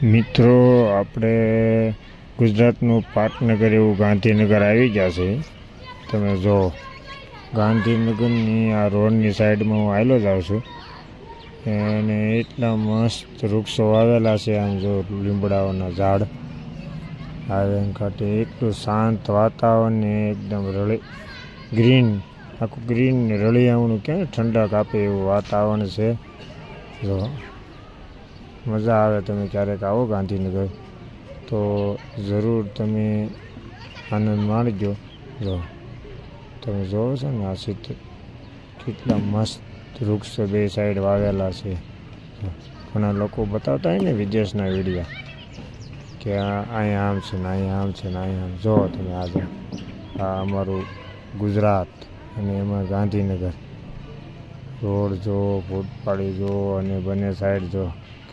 મિત્રો, આપણે ગુજરાતનું પાટનગર એવું ગાંધીનગર આવી ગયા છે. તમે જો ગાંધીનગરની આ રોડની સાઈડમાં હું આવેલો જ છું અને એટલા મસ્ત વૃક્ષો વાવેલા છે. આમ જો લીમડાઓના ઝાડ આવે કાંઠે એટલું શાંત વાતાવરણ ને એકદમ ગ્રીન, આખું ગ્રીન રળિયામણું ક્યાં ઠંડક આપે એવું વાતાવરણ છે. જો મજા આવે. તમે ક્યારેક આવો ગાંધીનગર તો જરૂર તમે આનંદ માણજો. જો તમે જોવો છો ને આ ચિત્ર, કેટલા મસ્ત વૃક્ષો બે સાઈડ વાવેલા છે. ઘણા લોકો બતાવતા હોય ને વિદેશના વિડીયા કે અહીંયા આમ છે ને અહીંયા આમ છે ને અહીંયા આમ. જો તમે આગળ આ અમારું ગુજરાત અને એમાં ગાંધીનગર રોડ જો, ફૂટપાડી જો અને બંને સાઈડ જો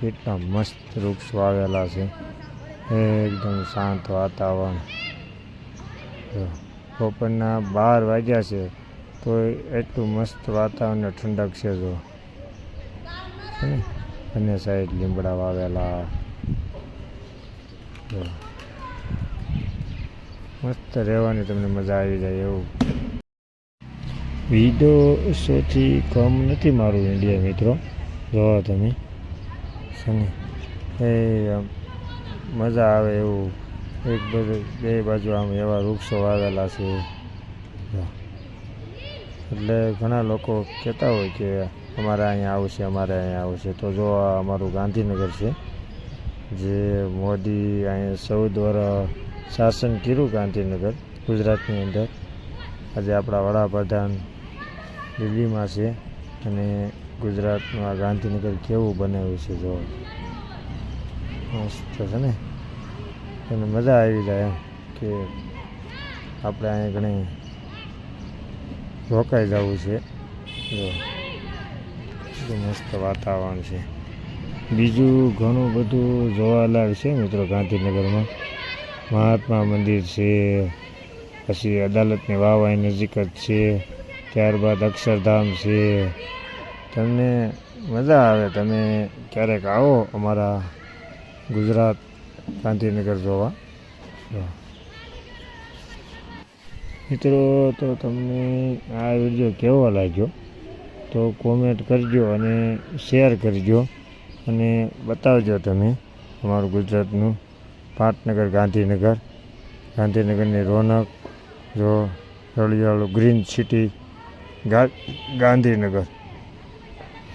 કેટલા મસ્ત વૃક્ષ વાવેલા છે. એકદમ શાંત વાતાવરણ. બપોરના 12 વાગ્યા છે તો એટલું મસ્ત વાતાવરણ ઠંડક છે. જો બંને સાઈડ લીમડા વાવેલા. મસ્ત રહેવાની તમને મજા આવી જાય એવું. વિડીયો સૌથી કમ નથી મારું ઇન્ડિયા મિત્રો. જોવો તમે આમ મજા આવે એવું. બે બાજુ આમ એવા વૃક્ષો વાવેલા છે. એટલે ઘણા લોકો કહેતા હોય કે અમારે અહીંયા આવશે, અમારે અહીંયા આવશે. તો જો આ અમારું ગાંધીનગર છે, જે મોદી અહીંયા 14 વર્ષ શાસન કર્યું ગાંધીનગર ગુજરાતની અંદર. આજે આપણા વડાપ્રધાન દિલ્હીમાં છે અને ગુજરાતનું આ ગાંધીનગર કેવું બનાવ્યું છે. જો મસ્ત છે ને, એને મજા આવી જાય એમ કે આપણે અહીંયા ઘણી રોકાઈ જવું છે. જો મસ્ત વાતાવરણ છે. બીજું ઘણું બધું જોવાલાયક છે મિત્રો ગાંધીનગરમાં. મહાત્મા મંદિર છે, પછી અદાલતની વાવ અહીં નજીક જ છે. ત્યારબાદ અક્ષરધામ છે. તમને મજા આવે. તમે ક્યારેક આવો અમારા ગુજરાત ગાંધીનગર જોવા. મિત્રો, તો તમને આ વિડીયો કેવો લાગ્યો તો કોમેન્ટ કરજો અને શેર કરજો અને બતાવજો તમે અમારું ગુજરાતનું પાટનગર ગાંધીનગર. ગાંધીનગરની રોનક જો, રળિયાળું ગ્રીન સિટી ગાંધીનગર.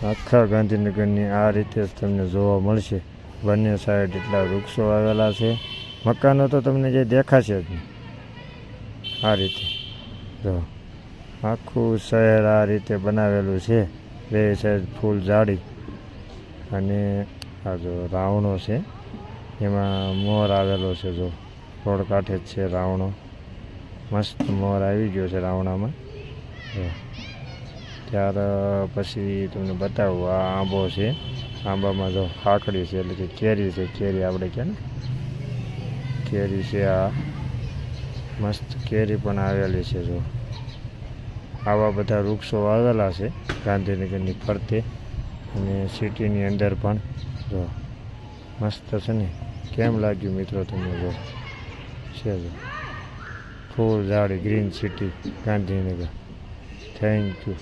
આખા ગાંધીનગરની આ રીતે જ તમને જોવા મળશે. બંને સાઈડ એટલા વૃક્ષો આવેલા છે. મકાનો તો તમને જે દેખાશે જ નહીં. આ રીતે જો આખું શહેર આ રીતે બનાવેલું છે. બે સાઈડ ફૂલ ઝાડી અને આ જો રાવણો છે, એમાં મોર આવેલો છે. જો રોડ કાંઠે જ છે રાવણો. મસ્ત મોર આવી ગયો છે રાવણામાં. ત્યાર પછી તમને બતાવું, આ આંબો છે. આંબામાં જો ખાખડી છે, એટલે કે કેરી છે. કેરી આપણે કહે ને, કેરી છે. આ મસ્ત કેરી પણ આવેલી છે. જો આવા બધા વૃક્ષો વાવેલા છે ગાંધીનગરની ફરતે અને સિટીની અંદર પણ. જો મસ્ત છે ને. કેમ લાગ્યું મિત્રો તમને? જો છે જો ફૂલ ઝાડી green city Gandhinagar. Thank you.